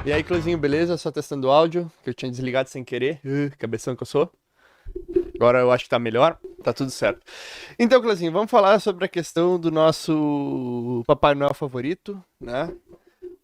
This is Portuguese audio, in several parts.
E aí, Cleuzinho, beleza? Só testando o áudio, que eu tinha desligado sem querer. Cabeção que eu sou. Agora eu acho que tá melhor. Tá tudo certo. Então, Cleuzinho, vamos falar sobre a questão do nosso Papai Noel favorito, né?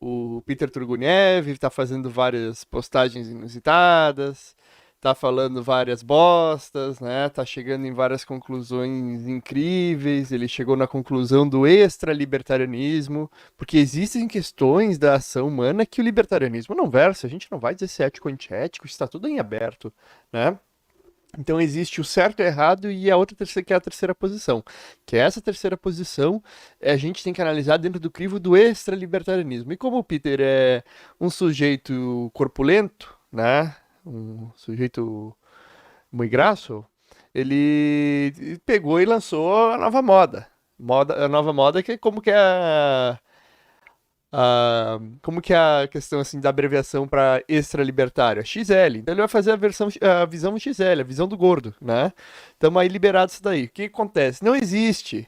O Peter Turguniev tá fazendo várias postagens inusitadas, tá falando várias bostas, né? Tá chegando em várias conclusões incríveis. Ele chegou na conclusão do extralibertarianismo, porque existem questões da ação humana que o libertarianismo não versa. A gente não vai dizer se é ético ou antiético, está tudo em aberto, né? Então existe o certo e o errado e a outra terceira, que é a terceira posição. Que é essa terceira posição, a gente tem que analisar dentro do crivo do extralibertarianismo. E como o Peter é um sujeito corpulento, né? Um sujeito muito graço, ele pegou e lançou a nova moda. A nova moda que é como que é como que é a questão assim da abreviação para extralibertária? XL. Então ele vai fazer a visão XL, a visão do gordo, né? Estamos aí liberados isso daí. O que acontece? Não existe,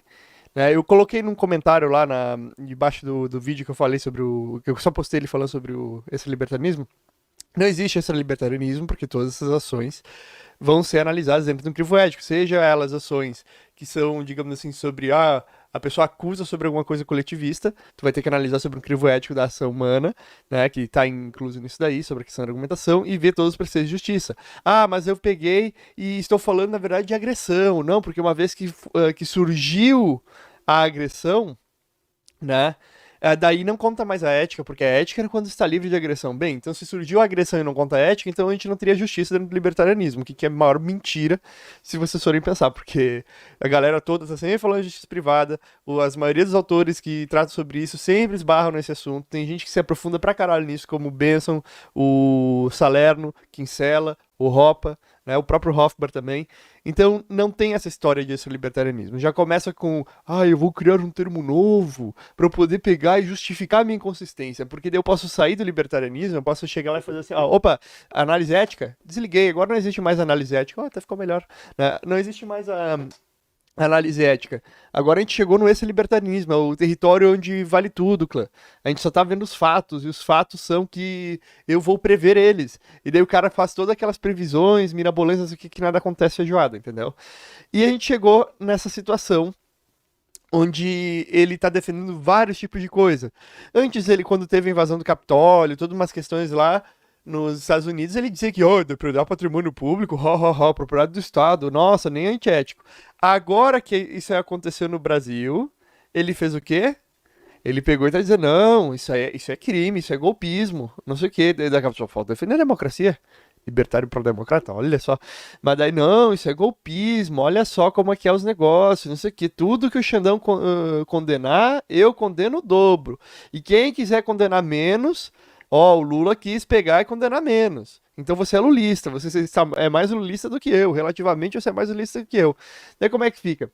né? Eu coloquei num comentário lá debaixo do vídeo que eu falei sobre o. Que eu só postei ele falando sobre o extralibertarismo. Não existe extralibertarianismo, porque todas essas ações vão ser analisadas dentro de um crivo ético, seja elas ações que são, digamos assim, sobre a pessoa acusa sobre alguma coisa coletivista, tu vai ter que analisar sobre um crivo ético da ação humana, né, que está incluso nisso daí, sobre a questão da argumentação, e ver todos os preceitos de justiça. Ah, mas eu peguei e estou falando, na verdade, de agressão. Não, porque uma vez que surgiu a agressão, né? Daí não conta mais a ética, porque a ética era quando está livre de agressão. Bem, então se surgiu a agressão e não conta a ética, então a gente não teria justiça dentro do libertarianismo, que é a maior mentira, se vocês forem pensar, porque a galera toda está sempre falando de justiça privada, as maioria dos autores que tratam sobre isso sempre esbarram nesse assunto, tem gente que se aprofunda pra caralho nisso, como o Benson, o Salerno, Kinsella, o Hoppe, né, o próprio Hofbauer também. Então não tem essa história de libertarianismo. Já começa com, eu vou criar um termo novo para eu poder pegar e justificar a minha inconsistência, porque daí eu posso sair do libertarianismo, eu posso chegar lá e fazer assim, opa, análise ética, desliguei, agora não existe mais análise ética, até ficou melhor, né? Não existe mais a análise ética. Agora a gente chegou no esse libertarianismo, é o território onde vale tudo, clã. A gente só tá vendo os fatos, e os fatos são que eu vou prever eles. E daí o cara faz todas aquelas previsões mirabolantes, o que nada acontece feijoada, entendeu? E a gente chegou nessa situação onde ele tá defendendo vários tipos de coisa. Antes ele, quando teve a invasão do Capitólio, todas umas questões lá nos Estados Unidos, ele dizia que, depredar patrimônio público, propriedade do Estado, nossa, nem antiético. Agora que isso aconteceu no Brasil, ele fez o quê? Ele pegou e tá dizendo, não, isso é crime, isso é golpismo, não sei o quê. Daí daqui a pouco falta defender a democracia. Libertário pro-democrata, olha só. Mas daí, não, isso é golpismo, olha só como é que é os negócios, não sei o quê. Tudo que o Xandão condenar, eu condeno o dobro. E quem quiser condenar menos, o Lula quis pegar e condenar menos. Então você é lulista, é mais lulista do que eu. Relativamente você é mais lulista do que eu. Daí como é que fica?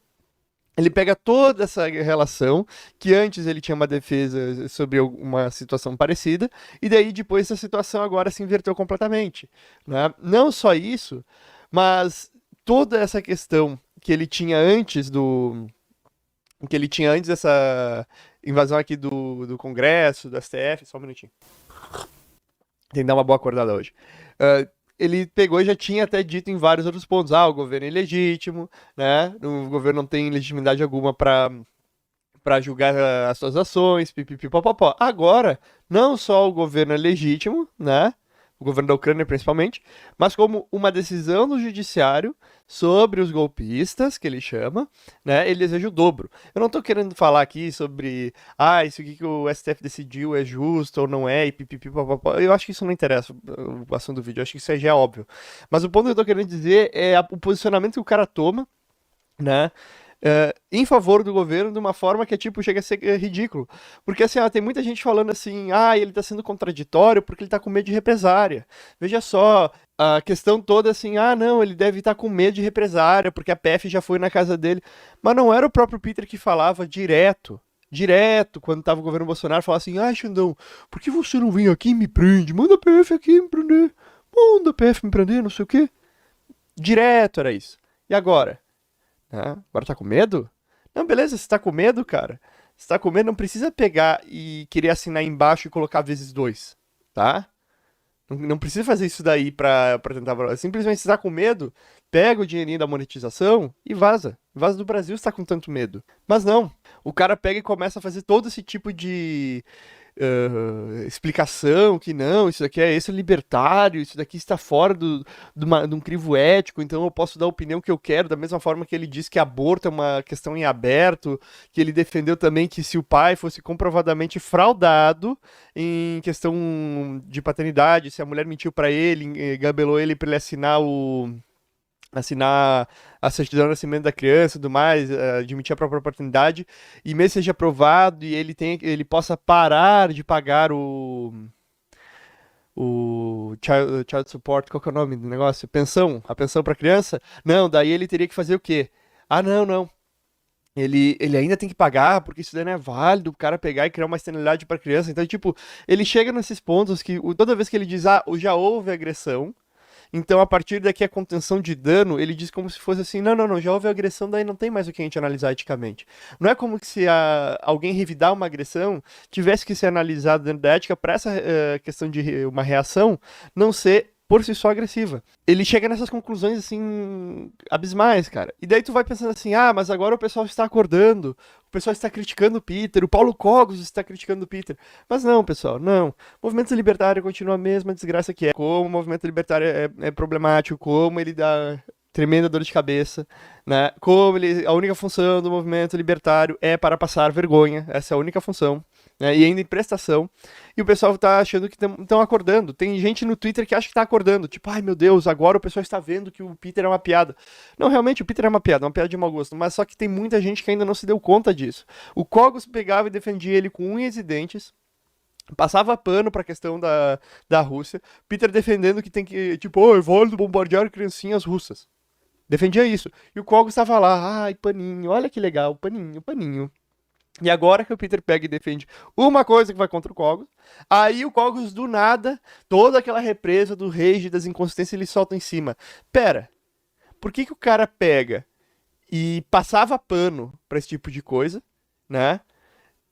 Ele pega toda essa relação, que antes ele tinha uma defesa sobre uma situação parecida, e daí depois essa situação agora se inverteu completamente. Né? Não só isso, mas toda essa questão que ele tinha antes do. Que ele tinha antes dessa invasão aqui do Congresso, do STF, só um minutinho. Tem que dar uma boa acordada hoje. Ele pegou e já tinha até dito em vários outros pontos, o governo é ilegítimo, né? O governo não tem legitimidade alguma para julgar as suas ações, pipipipopopó. Agora, não só o governo é legítimo, né? O governo da Ucrânia principalmente, mas como uma decisão do judiciário sobre os golpistas, que ele chama, né? Ele deseja o dobro. Eu não tô querendo falar aqui sobre, isso aqui que o STF decidiu é justo ou não é, e pipipipopopó. Eu acho que isso não interessa o assunto do vídeo, eu acho que isso aí já é óbvio. Mas o ponto que eu tô querendo dizer é o posicionamento que o cara toma, né? Em favor do governo de uma forma que tipo chega a ser ridículo. Porque assim, tem muita gente falando assim, ele tá sendo contraditório porque ele tá com medo de represária. Veja só, a questão toda assim, não, ele deve estar com medo de represária porque a PF já foi na casa dele. Mas não era o próprio Peter que falava direto, quando tava o governo Bolsonaro, falava assim, Xandão, por que você não vem aqui e me prende? Manda a PF aqui me prender. Manda a PF me prender, não sei o quê. Direto era isso. E agora? Agora tá com medo? Não, beleza, você tá com medo, cara. Você tá com medo, não precisa pegar e querer assinar embaixo e colocar vezes dois. tá? Não precisa fazer isso daí pra tentar valorizar. Simplesmente se tá com medo, pega o dinheirinho da monetização e vaza. Vaza do Brasil se tá com tanto medo. Mas não. O cara pega e começa a fazer todo esse tipo de explicação que não, isso daqui é extra-libertário, isso daqui está fora de um crivo ético, então eu posso dar a opinião que eu quero, da mesma forma que ele diz que aborto é uma questão em aberto, que ele defendeu também que se o pai fosse comprovadamente fraudado em questão de paternidade, se a mulher mentiu para ele, gabelou ele para ele assinar a certidão de nascimento da criança e tudo mais, admitir a própria paternidade, e mesmo seja aprovado e ele possa parar de pagar o child support, qual que é o nome do negócio? A pensão para criança, não, daí ele teria que fazer o quê? Ah, não. Ele ainda tem que pagar, porque isso daí não é válido, o cara pegar e criar uma externalidade para criança. Então, tipo, ele chega nesses pontos que toda vez que ele diz, já houve agressão, então, a partir daqui a contenção de dano, ele diz como se fosse assim, não, já houve agressão, daí não tem mais o que a gente analisar eticamente. Não é como que se alguém revidar uma agressão, tivesse que ser analisado dentro da ética para essa questão de uma reação não ser por si só agressiva. Ele chega nessas conclusões, assim, abismais, cara. E daí tu vai pensando assim, mas agora o pessoal está acordando, o pessoal está criticando o Peter, o Paulo Cogos está criticando o Peter. Mas não, pessoal, não. O movimento libertário continua a mesma desgraça que é. Como o movimento libertário é problemático, como ele dá tremenda dor de cabeça, né? Como a única função do movimento libertário é para passar vergonha, essa é a única função, né? E ainda em prestação. E o pessoal tá achando que estão acordando. Tem gente no Twitter que acha que tá acordando. Tipo, ai meu Deus, agora o pessoal está vendo que o Peter é uma piada. Não, realmente, o Peter é uma piada de mau gosto. Mas só que tem muita gente que ainda não se deu conta disso. O Cogos pegava e defendia ele com unhas e dentes. Passava pano pra questão da Rússia. Peter defendendo que tem que, tipo, é válido bombardear criancinhas russas. Defendia isso. E o Cogos estava lá, ai, paninho, olha que legal, paninho, paninho. E agora que o Peter pega e defende uma coisa que vai contra o Cogos, aí o Cogos, do nada, toda aquela represa do rage, das inconsistências, ele solta em cima. Pera, por que o cara pega e passava pano pra esse tipo de coisa, né?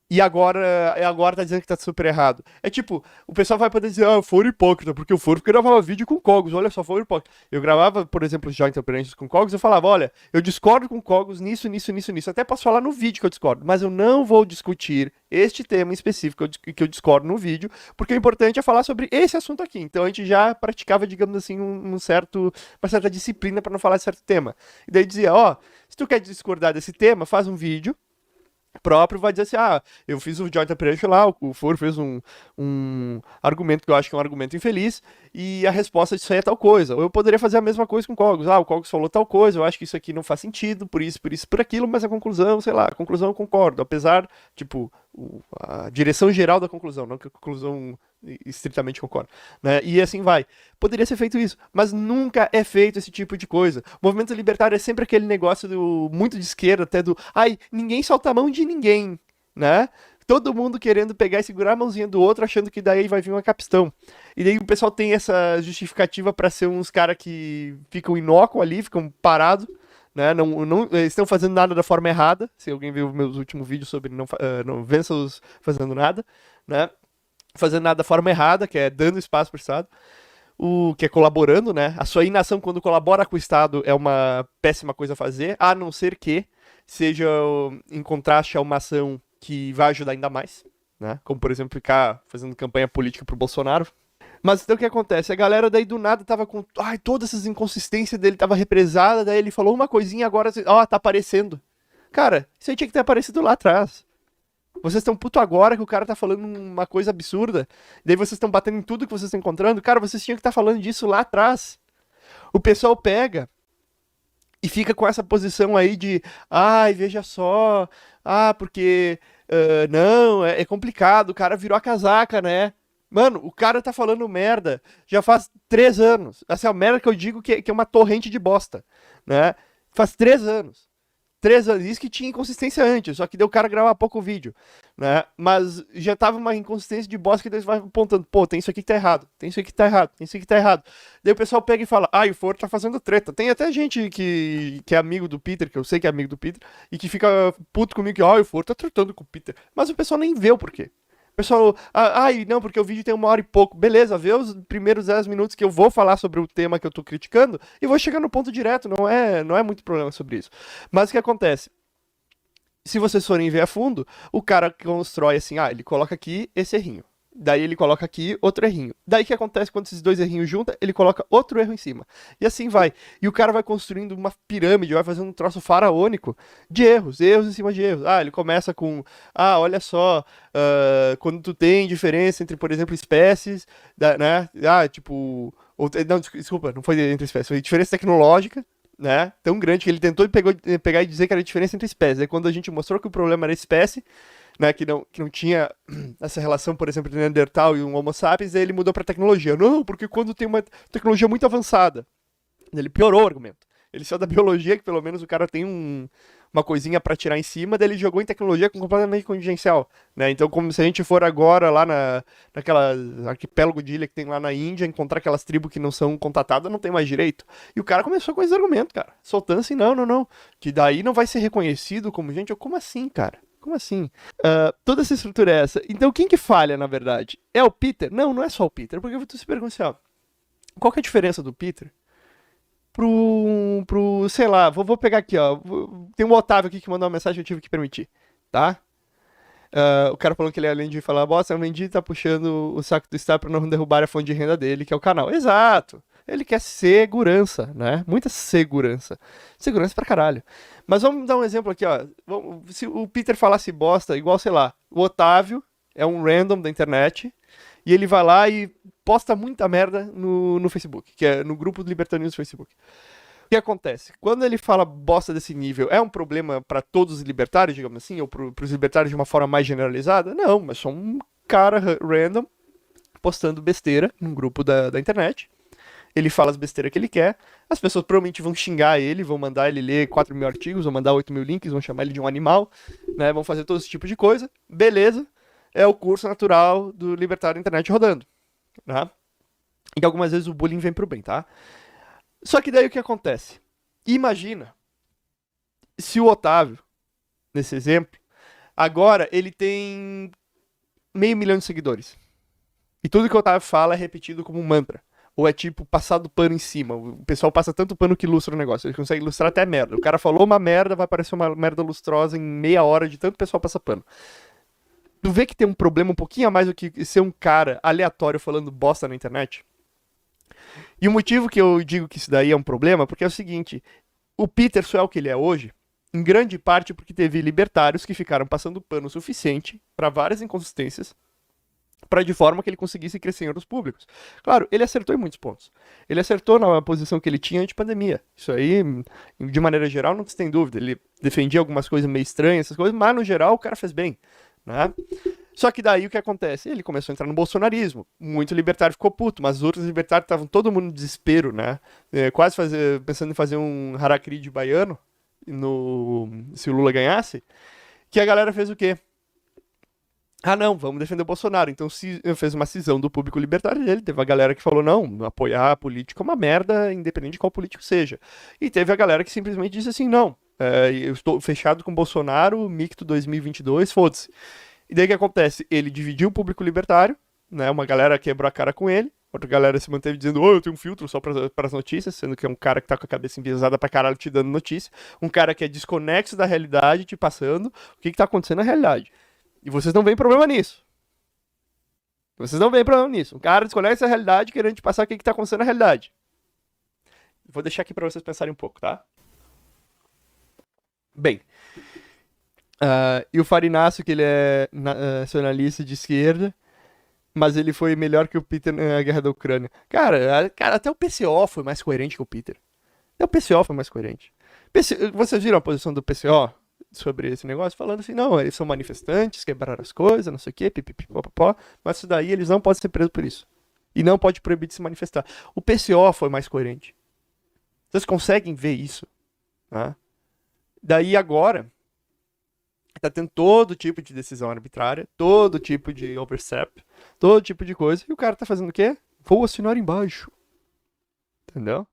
E agora tá dizendo que tá super errado. É tipo, o pessoal vai poder dizer, Foro hipócrita, porque o Foro gravava vídeo com Cogos, olha só, Foro hipócrita. Eu gravava, por exemplo, já interferências com Cogos, eu falava, olha, eu discordo com Cogos nisso. Até posso falar no vídeo que eu discordo, mas eu não vou discutir este tema em específico que eu discordo no vídeo, porque o importante é falar sobre esse assunto aqui. Então a gente já praticava, digamos assim, uma certa disciplina para não falar de certo tema. E daí dizia, se tu quer discordar desse tema, faz um vídeo próprio, vai dizer assim, eu fiz o Joint Operation lá, o Foro fez um argumento que eu acho que é um argumento infeliz, e a resposta disso aí é tal coisa. Ou eu poderia fazer a mesma coisa com o Cogos. O Cogos falou tal coisa, eu acho que isso aqui não faz sentido, por isso, por aquilo, mas a conclusão, sei lá, a conclusão eu concordo. Apesar, tipo, a direção geral da conclusão, não que a conclusão estritamente concordo, né? E assim vai. Poderia ser feito isso, mas nunca é feito esse tipo de coisa. O movimento libertário é sempre aquele negócio muito de esquerda, até ninguém solta a mão de ninguém, né? Todo mundo querendo pegar e segurar a mãozinha do outro, achando que daí vai vir uma capistão. E daí o pessoal tem essa justificativa para ser uns caras que ficam inócuos ali, ficam parados, né? Não estão fazendo nada da forma errada. Se alguém viu meus últimos vídeos sobre não vença-os fazendo nada, né? Fazendo nada da forma errada, que é dando espaço para o Estado, que é colaborando, né? A sua inação quando colabora com o Estado é uma péssima coisa a fazer, a não ser que seja em contraste a uma ação que vai ajudar ainda mais, né? Como, por exemplo, ficar fazendo campanha política pro Bolsonaro. Mas então o que acontece? A galera daí do nada tava com... todas essas inconsistências dele tava represada, daí ele falou uma coisinha, agora... tá aparecendo. Cara, isso aí tinha que ter aparecido lá atrás. Vocês estão puto agora que o cara tá falando uma coisa absurda. Daí vocês estão batendo em tudo que vocês estão encontrando. Cara, vocês tinham que estar falando disso lá atrás. O pessoal pega e fica com essa posição aí de... veja só... porque... não, é complicado. O cara virou a casaca, né? Mano, o cara tá falando merda já faz 3 anos. Essa é a merda que eu digo que é uma torrente de bosta, né? Faz 3 anos. 3 anos. Isso que tinha inconsistência antes, só que deu o cara gravar pouco vídeo, né? Mas já tava uma inconsistência de bosta que eles vai apontando, tem isso aqui que tá errado, tem isso aqui que tá errado, tem isso aqui que tá errado. Daí o pessoal pega e fala, o Foro tá fazendo treta. Tem até gente que é amigo do Peter, que eu sei que é amigo do Peter, e que fica puto comigo que, o Foro tá tratando com o Peter. Mas o pessoal nem vê o porquê. Pessoal, ai, não, porque o vídeo tem 1 hora e pouco. Beleza, vê os primeiros 10 minutos que eu vou falar sobre o tema que eu tô criticando e vou chegar no ponto direto, não é muito problema sobre isso. Mas o que acontece? Se vocês forem ver a fundo, o cara constrói assim, ele coloca aqui esse errinho. Daí ele coloca aqui outro errinho. Daí o que acontece quando esses dois errinhos juntam? Ele coloca outro erro em cima. E assim vai. E o cara vai construindo uma pirâmide, vai fazendo um troço faraônico de erros, erros em cima de erros. Ele começa com, olha só, quando tu tem diferença entre, por exemplo, espécies, né? Tipo, não, desculpa, não foi entre espécies, foi diferença tecnológica, né? Tão grande que ele tentou pegar e dizer que era a diferença entre espécies. Aí quando a gente mostrou que o problema era espécie, né, que não tinha essa relação, por exemplo, de Neandertal e um Homo sapiens, aí ele mudou para tecnologia. Não, porque quando tem uma tecnologia muito avançada, ele piorou o argumento. Ele saiu da biologia, que pelo menos o cara tem uma coisinha para tirar em cima, daí ele jogou em tecnologia completamente contingencial, né? Então, como se a gente for agora lá naquela arquipélago de ilha que tem lá na Índia, encontrar aquelas tribos que não são contatadas, não tem mais direito. E o cara começou com esse argumento, cara, soltando assim, não, que daí não vai ser reconhecido como gente. Como assim, cara? Como assim? Toda essa estrutura é essa. Então, quem que falha, na verdade? É o Peter? Não é só o Peter. Porque tu se pergunta assim, qual que é a diferença do Peter sei lá, vou pegar aqui, ó. Tem um Otávio aqui que mandou uma mensagem que eu tive que permitir, tá? O cara falou que ele, além de falar bosta, o Mendy tá puxando o saco do Estado pra não derrubar a fonte de renda dele, que é o canal. Exato! Ele quer segurança, né? Muita segurança. Segurança pra caralho. Mas vamos dar um exemplo aqui, ó. Se o Peter falasse bosta, igual, sei lá, o Otávio é um random da internet, e ele vai lá e posta muita merda no Facebook, que é no grupo do Libertarianos do Facebook. O que acontece? Quando ele fala bosta desse nível, é um problema para todos os libertários, digamos assim, ou para os libertários de uma forma mais generalizada? Não, mas só um cara random postando besteira num grupo da internet. Ele fala as besteiras que ele quer, as pessoas provavelmente vão xingar ele, vão mandar ele ler 4.000 artigos, vão mandar 8.000 links, vão chamar ele de um animal, né? Vão fazer todo esse tipo de coisa. Beleza, é o curso natural do libertário da internet rodando, né? E algumas vezes o bullying vem pro bem, tá? Só que daí o que acontece? Imagina se o Otávio, nesse exemplo, agora ele tem 500.000 de seguidores. E tudo que o Otávio fala é repetido como um mantra. Ou é tipo passado pano em cima. O pessoal passa tanto pano que ilustra o negócio. Ele consegue ilustrar até merda. O cara falou uma merda, vai aparecer uma merda lustrosa em meia hora de tanto pessoal passa pano. Tu vê que tem um problema um pouquinho a mais do que ser um cara aleatório falando bosta na internet? E o motivo que eu digo que isso daí é um problema, porque é o seguinte, o Peter só é o que ele é hoje, em grande parte porque teve libertários que ficaram passando pano o suficiente para várias inconsistências, para de forma que ele conseguisse crescer em outros públicos. Claro, ele acertou em muitos pontos. Ele acertou na posição que ele tinha anti-pandemia. Isso aí, de maneira geral, não se tem dúvida. Ele defendia algumas coisas meio estranhas, essas coisas, mas no geral o cara fez bem, né? Só que daí o que acontece? Ele começou a entrar no bolsonarismo. Muito libertário ficou puto, mas os outros libertários estavam todo mundo em desespero, né? Quase pensando em fazer um harakiri de baiano se o Lula ganhasse. Que a galera fez o quê? Não, vamos defender o Bolsonaro. Então fez uma cisão do público libertário dele. Teve a galera que falou, não, apoiar a política é uma merda, independente de qual político seja. E teve a galera que simplesmente disse assim, não, eu estou fechado com o Bolsonaro, micto 2022, foda-se. E daí o que acontece? Ele dividiu o público libertário, né? Uma galera quebrou a cara com ele, outra galera se manteve dizendo, eu tenho um filtro só para as notícias, sendo que é um cara que tá com a cabeça enviesada pra caralho te dando notícia, um cara que é desconexo da realidade, te passando o que tá acontecendo na realidade. E vocês não veem problema nisso. Vocês não veem problema nisso. Um cara desconexo da realidade querendo te passar o que tá acontecendo na realidade. Vou deixar aqui para vocês pensarem um pouco, tá? Bem, e o Farinácio, que ele é nacionalista de esquerda, mas ele foi melhor que o Peter na guerra da Ucrânia. Cara, até o PCO foi mais coerente que o Peter. Até o PCO foi mais coerente. Vocês viram a posição do PCO sobre esse negócio? Falando assim, não, eles são manifestantes, quebraram as coisas, não sei o quê, pipipipopopó, mas isso daí eles não podem ser presos por isso. E não pode proibir de se manifestar. O PCO foi mais coerente. Vocês conseguem ver isso? Tá? Daí agora tá tendo todo tipo de decisão arbitrária, todo tipo de overstep, todo tipo de coisa, e o cara tá fazendo o quê? Vou assinar embaixo. Entendeu?